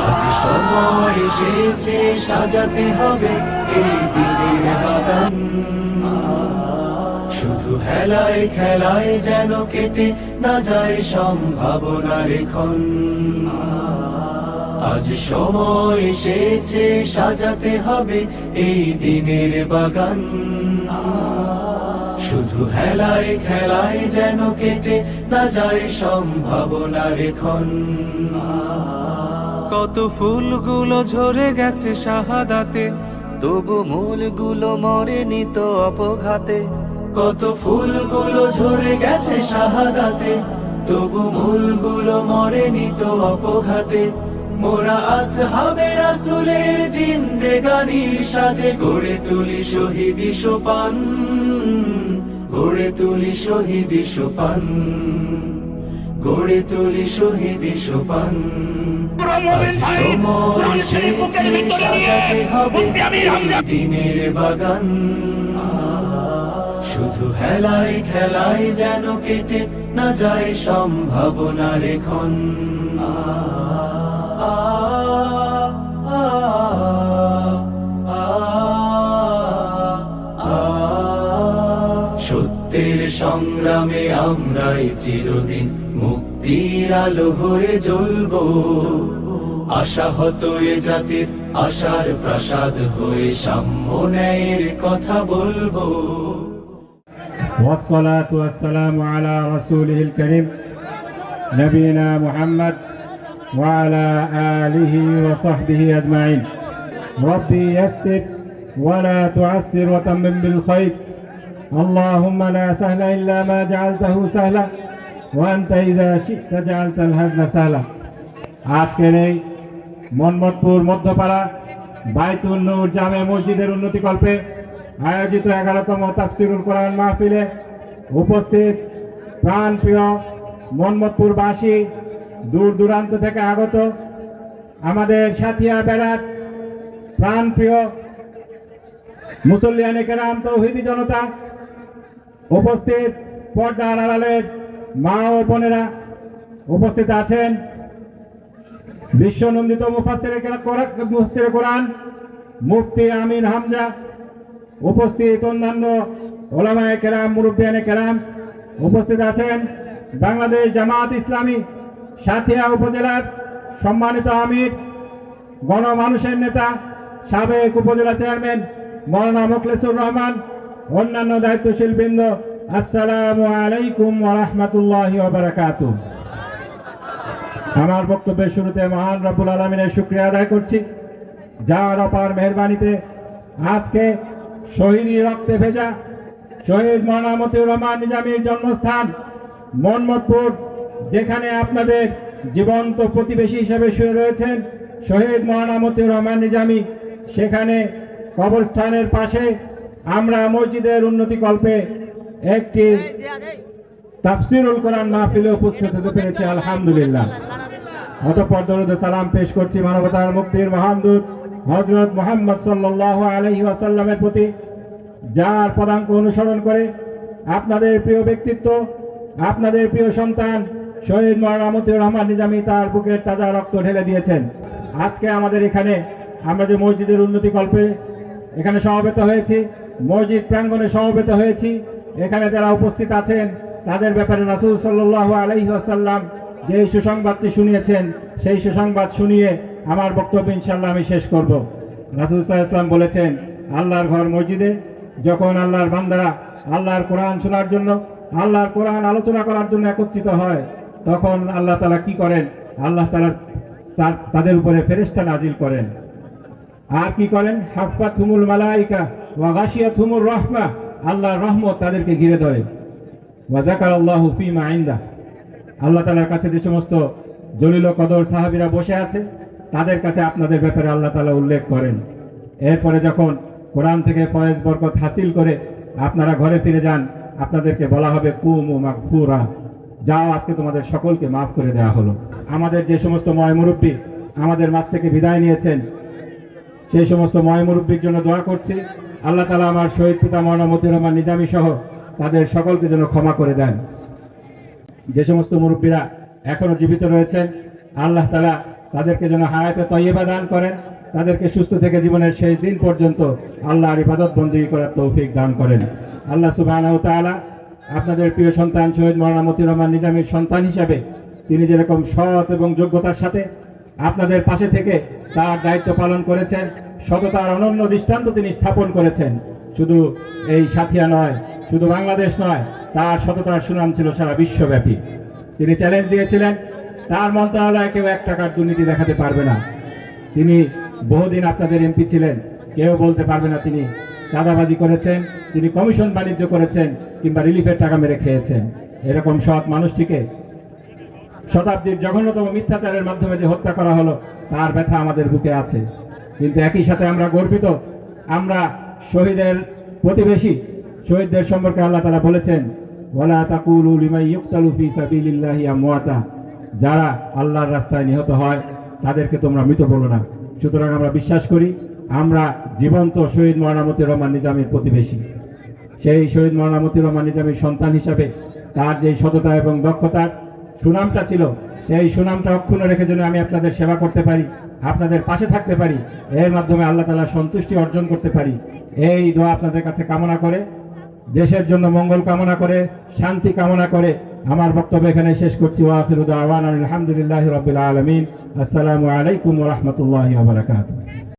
আজ সময় এসেছে সাজাতে হবে এই দিনের বাগান, শুধু হেলায় খেলায় যেন কেটে না যায় সম্ভাবনার ক্ষণ। আজ সময় এসেছে সাজাতে হবে এই দিনের বাগান, শুধু হেলায় খেলায় যেন কেটে না যায় সম্ভাবনার ক্ষণ। কত ফুলগুলো ঝরে গেছে শাহাদাতে, তবু মূলগুলো মরেনি তো অপঘাতে। কত ফুলগুলো ঝরে গেছে শাহাদাতে, তবু মূলগুলো মরেনি তো অপঘাতে। মোরা আসহাবে রাসূলের জিন্দেগানির সাজে গড়ে তুলি শহীদি সোপান, গড়ে তুলি শহীদি সোপান, গড়ে তুলি শহীদি সোপান। আজ সময় এসেছে সাজাতে হবে এই দিনের বাগান, শুধু হেলায় খেলায় যেন কেটে না যায় সম্ভাবনার ক্ষণ। সত্যের সংগ্রামে আমরাই চিরদিন মুক্তির আলো হয়ে জ্বলবো, আশাহত এ জাতির আশার প্রাসাদ হয়ে সাম্য ন্যায়ের কথা বলবো। والصلاة والسلام على رسوله الكريم نبينا محمد وعلى آله وصحبه أجمعين. ربي يسر ولا تعسر وتمم بالخير، اللهم لا سهل إلا ما جعلته سهلا وأنت إذا شئت جعلت الحزن سهلا. আজকের এই মোহাম্মদপুর মধ্যপাড়া বাইতুন নূর জামে মসজিদের উন্নতিকল্পে আয়োজিত 11তম তাফসিরুল কোরআন মাহফিলে উপস্থিত প্রাণপ্রিয় মোহাম্মদপুরবাসী, দূর দূরান্ত থেকে আগত আমাদের সাথিয়া বেড়ার প্রাণপ্রিয় মুসল্লিয়ানে কেরাম, তৌহিদি জনতা, উপস্থিত পর্দার আড়ালের মা ও বোনেরা, উপস্থিত আছেন বিশ্বনন্দিত মুফাসসিরে কোরআন মুফতি আমিন হামজা, উপস্থিত অন্যান্য ওলামায়ে কেরাম, মুরব্বিয়ানে কেরাম, উপস্থিত আছেন বাংলাদেশ জামাত ইসলামী সাথিয়া উপজেলার সম্মানিত আমির, গণমানুষের নেতা, সাবেক উপজেলা চেয়ারম্যান মাওলানা মোখলেসুর রহমান, অন্যান্য দায়িত্বশীল বৃন্দ, আসসালামু আলাইকুম ওয়া রাহমাতুল্লাহি ওয়া বারাকাতুহু। আমার বক্তব্যের শুরুতে মহান রব্বুল আলামিনের শুকরিয়া আদায় করছি, যার অপার মেহেরবানিতে আজকে শহীদি রক্তে ভেজা শহীদ মাওলানা মতিউর রহমান নিজামীর জন্মস্থান মোহাম্মদপুর, যেখানে আপনাদের জীবন্ত প্রতিবেশী হিসেবে শুয়ে রয়েছেন শহীদ মাওলানা মতিউর রহমান নিজামী, সেখানে কবরস্থানের পাশে আমরা মসজিদের উন্নতিকল্পে একটি তাফসিরুল কোরআন মাহফিলে উপস্থিত হতে পেরেছি, আলহামদুলিল্লাহ। অতঃপর দরুদ সালাম পেশ করছি মানবতার মুক্তির মহান দূত হযরত মুহাম্মদ সাল্লাল্লাহু আলাইহি ওয়াসাল্লামের প্রতি, যার পদাঙ্ক অনুসরণ করে আপনাদের প্রিয় ব্যক্তিত্ব, আপনাদের প্রিয় সন্তান শহীদ মাওলানা মতিউর রহমান নিজামী তার বুকের তাজা রক্ত ঢেলে দিয়েছেন। আজকে আমাদের এখানে আমরা যে মসজিদের উন্নতিকল্পে এখানে সমবেত হয়েছি, মসজিদ প্রাঙ্গণে সমবেত হয়েছি, এখানে যারা উপস্থিত আছেন তাদের ব্যাপারে রাসূল সাল্লাল্লাহু আলাইহি ওয়াসাল্লাম যে সুসংবাদটি শুনিয়েছেন, সেই সুসংবাদ শুনিয়ে আমার বক্তব্য ইনশাআল্লাহ আমি শেষ করব। রাসূল সাল্লাল্লাহু আলাইহি ওয়াসাল্লাম বলেছেন, আল্লাহর ঘর মসজিদে যখন আল্লাহর বান্দারা আল্লাহর কোরআন শোনার জন্য, আল্লাহর কোরআন আলোচনা করার জন্য একত্রিত হয়, তখন আল্লাহ তাআলা কি করেন? আল্লাহ তাআলা তাদের উপরে ফেরেশতা নাজিল করেন। আর কি করেন? হাফাতহুমুল মালাইকা ওয়া গাশিয়াতহুমুর রাহমা, আল্লাহর রহমত তাদেরকে ঘিরে ধরে। ওয়া যাকারাল্লাহু ফীমা ইনদা, আল্লাহ তাআলার কাছে যে সমস্ত জলিল কদর সাহাবীরা বসে আছে তাদের কাছে আপনাদের ব্যাপারে আল্লাহ তাআলা উল্লেখ করেন। এরপরে যখন কোরআন থেকে ফয়েজ বরকত হাসিল করে আপনারা ঘরে ফিরে যান, আপনাদেরকে বলা হবে কুমু মাগফুরা, যাও আজকে তোমাদের সকলকে মাফ করে দেওয়া হলো। আমাদের যে সমস্ত ময় মুরব্বী আমাদের মাঝ থেকে বিদায় নিয়েছেন, সেই সমস্ত ময় মুরব্বীর জন্য দোয়া করছি। আল্লাহ তাআলা আমার শহীদ পিতা মাওলানা মতিউর রহমান নিজামী সহ তাদের সকলকে যেন ক্ষমা করে দেন। যে সমস্ত মুরব্বীরা এখনো জীবিত রয়েছেন, আল্লাহ তাআলা তাদেরকে যেন হায়াতে তয়্যিবা দান করেন, তাদেরকে সুস্থ থেকে জীবনের শেষ দিন পর্যন্ত আল্লাহর ইবাদত বন্দেগী করার তৌফিক দান করেন। আল্লাহ সুবহানাহু ওয়া তাআলা আপনাদের প্রিয় সন্তান শহীদ মাওলানা মতিউর রহমান নিজামীর সন্তান হিসাবে তিনি যেরকম সৎ এবং যোগ্যতার সাথে আপনাদের পাশে থেকে তার দায়িত্ব পালন করেছেন, সততার অনন্য দৃষ্টান্ত তিনি স্থাপন করেছেন। শুধু এই সাথিয়া নয়, শুধু বাংলাদেশ নয়, তার সততার সুনাম ছিল সারা বিশ্বব্যাপী। তিনি চ্যালেঞ্জ দিয়েছিলেন তার মন্ত্রণালয়ে কেউ 1 টাকার দুর্নীতি দেখাতে পারবে না। তিনি বহুদিন আপনাদের এমপি ছিলেন, কেউ বলতে পারবে না তিনি চাঁদাবাজি করেছেন, তিনি কমিশন বাণিজ্য করেছেন কিংবা রিলিফের টাকা মেরে খেয়েছেন। এরকম সৎ মানুষটিকে শতাব্দীর জঘন্যতম মিথ্যাচারের মাধ্যমে যে হত্যা করা হলো তার ব্যথা আমাদের বুকে আছে। কিন্তু একই সাথে আমরা গর্বিত, আমরা শহীদের প্রতিবেশী। শহীদদের সম্পর্কে আল্লাহ তাআলা বলেছেন, ওয়ালা তাকুলু লিমান ইউকতালু ফি সাবিলিল্লাহি আমওয়াতা, যারা আল্লাহর রাস্তায় নিহত হয় তাদেরকে তোমরা মৃত বলো না। সুতরাং আমরা বিশ্বাস করি আমরা জীবন্ত শহীদ মাওলানা মতিউর রহমান নিজামীর প্রতিবেশী। সেই শহীদ মাওলানা মতিউর রহমান নিজামীর সন্তান হিসাবে তার যে সততা এবং দক্ষতার সুনামটা ছিল, সেই সুনামটা অক্ষুণ্ণ রেখে যেন আমি আপনাদের সেবা করতে পারি, আপনাদের পাশে থাকতে পারি, এর মাধ্যমে আল্লাহ তাআলার সন্তুষ্টি অর্জন করতে পারি, এই দোয়া আপনাদের কাছে কামনা করে, দেশের জন্য মঙ্গল কামনা করে, শান্তি কামনা করে আমার বক্তব্য এখানে শেষ করছি। ওয়া আখিরু দাওয়ানা আলহামদুলিল্লাহি রাব্বিল আলামিন। আসসালামু আলাইকুম ওয়া রাহমাতুল্লাহি ওয়া বারাকাতুহু।